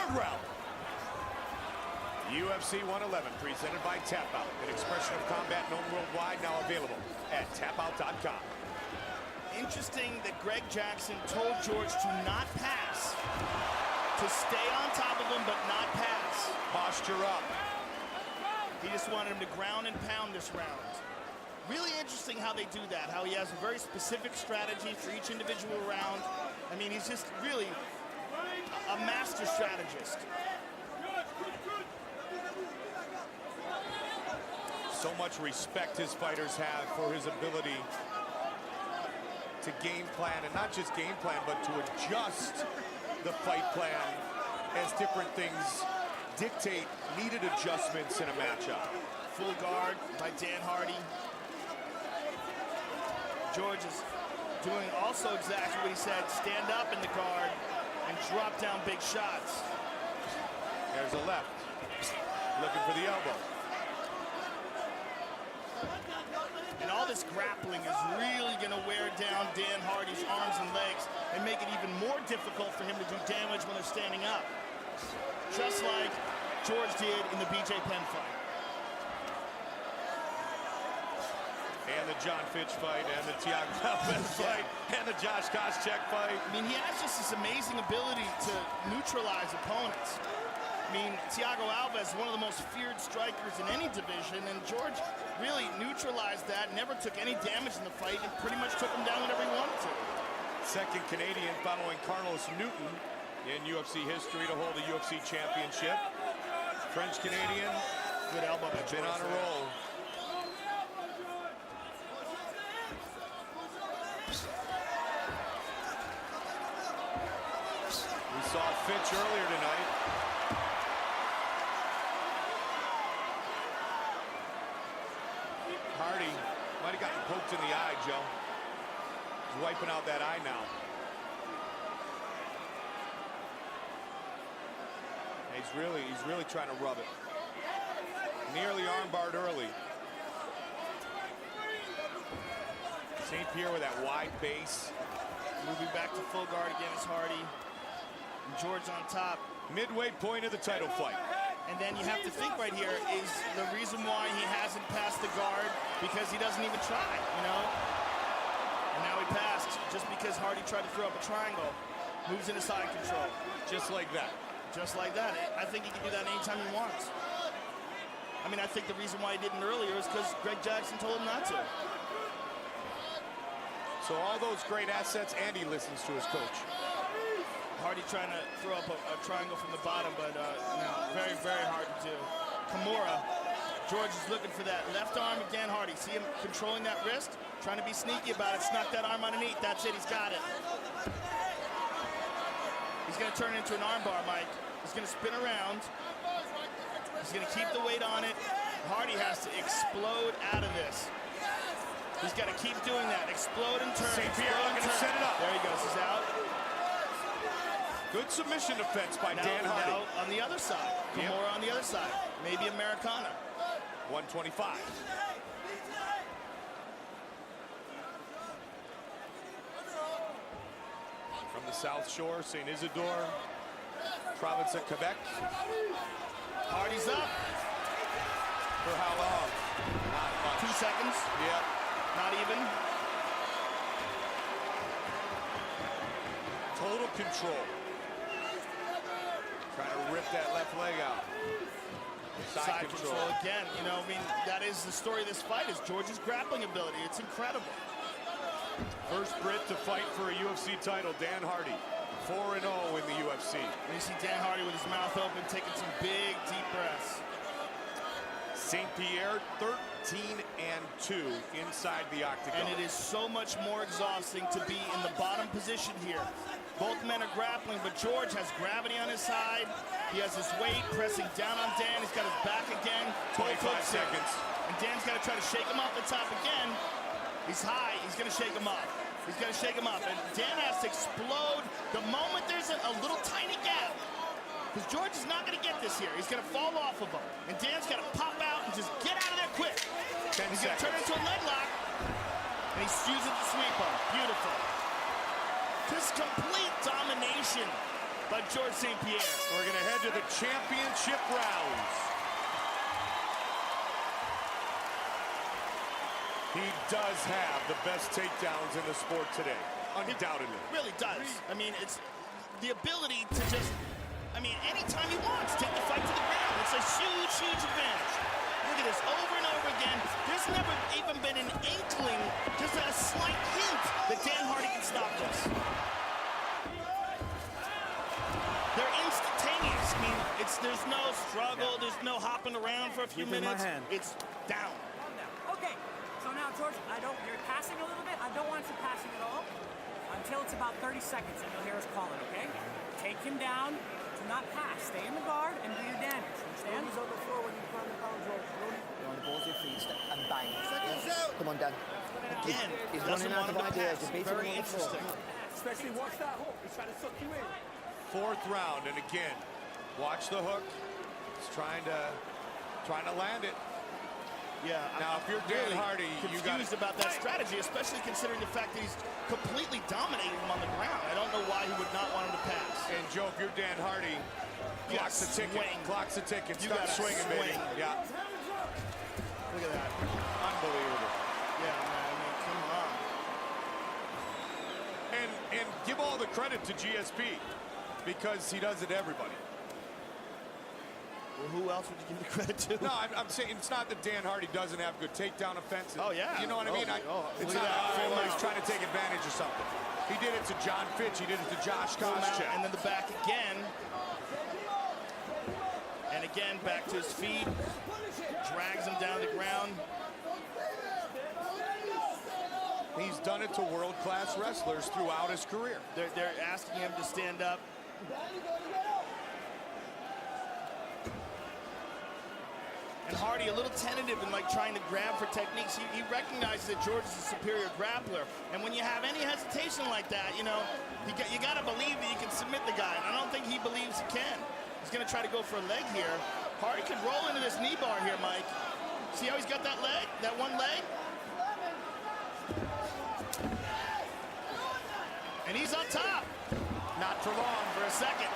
third round. UFC 111, presented by Tap Out, an expression of combat known worldwide, now available at tapout.com. Interesting that Greg Jackson told George to not pass, to stay on top of him but not pass. Posture up. He just wanted him to ground and pound this round. Really interesting how they do that, how he has a very specific strategy for each individual round. I mean, he's just really a master strategist. So much respect his fighters have for his ability to game plan, and not just game plan, but to adjust the fight plan as different things dictate needed adjustments in a matchup. Full guard by Dan Hardy. George is doing also exactly what he said, stand up in the guard and drop down big shots. There's a left, looking for the elbow. And all this grappling is really going to wear down Dan Hardy's arms and legs and make it even more difficult for him to do damage when they're standing up. Just like George did in the BJ Penn fight. And the John Fitch fight, and the Thiago Alves fight, and the Josh Koscheck fight. I mean, he has just this amazing ability to neutralize opponents. I mean, Thiago Alves is one of the most feared strikers in any division, and George really neutralized that, never took any damage in the fight, and pretty much took him down whenever he wanted to. Second Canadian following Carlos Newton in UFC history to hold a UFC championship. French Canadian. Good elbow by Been on a roll. We saw Fitch earlier tonight. Hardy might have gotten poked in the eye, Joe. He's wiping out that eye now. He's really trying to rub it. Nearly armbarred early. St. Pierre with that wide base. Moving back to full guard again is Hardy. And George on top. Midway point of the title fight. And then you have to think right here is the reason why he hasn't passed the guard, because he doesn't even try, you know? And now he passed just because Hardy tried to throw up a triangle. Moves into side control. Just like that. Just like that. I think he can do that anytime he wants. I mean, I think the reason why he didn't earlier is because Greg Jackson told him not to. So all those great assets, and he listens to his coach. Hardy trying to throw up a triangle from the bottom, but no, very, very hard to do. Kimura, George is looking for that left arm of Dan Hardy. See him controlling that wrist, trying to be sneaky about it, snuck that arm underneath. That's it, he's got it. He's going to turn it into an armbar, Mike. He's going to spin around. He's going to keep the weight on it. Hardy has to explode out of this. He's got to keep doing that. Explode and turn. St. Pierre looking to set it up. There he goes. He's out. Good submission defense by Dan Hardy. Now on the other side. Kimura on the other side. Maybe Americana. 125. From the South Shore, St. Isidore, province of Quebec. Hardy's up. For how long? Not much. 2 seconds. Yep. Not even. Total control. Trying to rip that left leg out. Side control again. You know, I mean, that is the story of this fight, is George's grappling ability. It's incredible. First Brit to fight for a UFC title, Dan Hardy. 4-0 in the UFC. And you see Dan Hardy with his mouth open, taking some big, deep breaths. St. Pierre, 13-2 inside the octagon. And it is so much more exhausting to be in the bottom position here. Both men are grappling, but George has gravity on his side. He has his weight pressing down on Dan. He's got his back again. 25 seconds. And Dan's got to try to shake him off the top again. He's high. He's going to shake him up. He's going to shake him up. And Dan has to explode the moment there's a little tiny gap. Because George is not going to get this here. He's going to fall off of him. And Dan's got to pop out and just get out of there quick. He's going to turn into a leg lock. And he's using the sweep him. Beautiful. Just complete domination by George St. Pierre. We're going to head head to the championship rounds. He does have the best takedowns in the sport today, undoubtedly. It really does. I mean, it's the ability to just, I mean, anytime he wants, take the fight to the ground. It's a huge, huge advantage. Look at this, over and over again. There's never even been an inkling, just a slight hint that Dan Hardy can stop this. They're instantaneous. I mean, there's no struggle, there's no hopping around for a few minutes. It's down. Okay, so now, George, you're passing a little bit. I don't want you passing at all until it's about 30 seconds, and you'll hear us calling, okay? Take him down. Do not pass. Stay in the guard and do your damage. Understand? He's on the floor when you climb the pound, George. You're on the balls of your feet and bang. Come on, Dan. Again, He's doesn't running out want of him to ideas. pass. You're beating Very him on the floor. interesting. Especially watch that hook. He's trying to suck you in. Fourth round, and again, watch the hook. He's trying to land it. Yeah. Now, if you're Dan really Hardy, you got confused about that strategy, especially considering the fact that he's completely dominating him on the ground. I don't know why he would not want him to pass. And Joe, if you're Dan Hardy, clock's the ticket. Swing. Clock's the ticket. You Start gotta swinging, baby. swing. Yeah, Look at that. unbelievable. Yeah, man, I mean, come on. And give all the credit to GSP because he does it to everybody. Well, who else would you give the credit to? No, I'm saying it's not that Dan Hardy doesn't have good takedown offenses. Oh, yeah. You know what I mean? It's look not at that. Full well, he's mount. trying to take advantage of something. He did it to John Fitch. He did it to Josh Full mount, Koscheck. and then the back again. And again, back to his feet. Drags him down the ground. He's done it to world-class wrestlers throughout his career. They're asking him to stand up. And Hardy a little tentative in like trying to grab for techniques. He recognizes that George is a superior grappler. And when you have any hesitation like that, you know, you got to believe that you can submit the guy. And I don't think he believes he can. He's going to try to go for a leg here. Hardy could roll into this knee bar here, Mike. See how he's got that leg, that one leg? And he's on top. Not for long, for a second.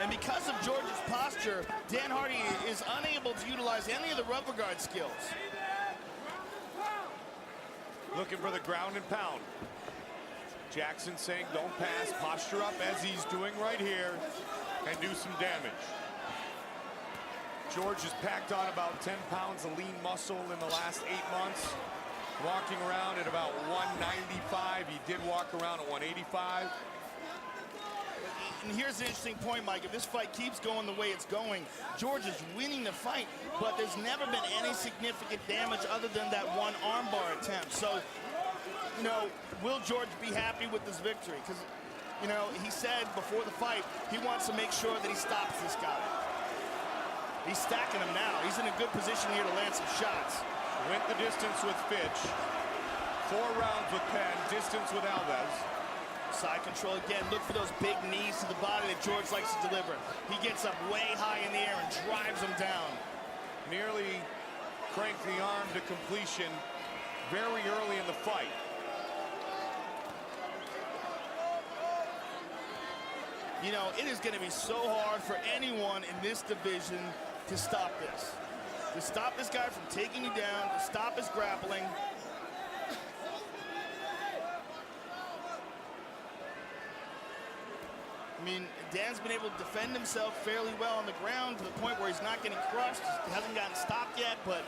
And because of George's posture, Dan Hardy is unable to utilize any of the rubber guard skills. Looking for the ground and pound. Jackson saying don't pass, posture up as he's doing right here, and do some damage. George has packed on about 10 pounds of lean muscle in the last 8 months. Walking around at about 195. He did walk around at 185. And here's the interesting point, Mike. If this fight keeps going the way it's going, George is winning the fight, but there's never been any significant damage other than that one armbar attempt. So, you know, will George be happy with this victory? Because, you know, he said before the fight, he wants to make sure that he stops this guy. He's stacking him now. He's in a good position here to land some shots. Went the distance with Fitch. 4 rounds with Penn, distance with Alves. Side control again. Look for those big knees to the body that George likes to deliver. He gets up way high in the air and drives him down. Nearly cranked the arm to completion very early in the fight. You know, it is going to be so hard for anyone in this division to stop this. To stop this guy from taking you down, to stop his grappling. I mean, Dan's been able to defend himself fairly well on the ground to the point where he's not getting crushed. He hasn't gotten stopped yet, but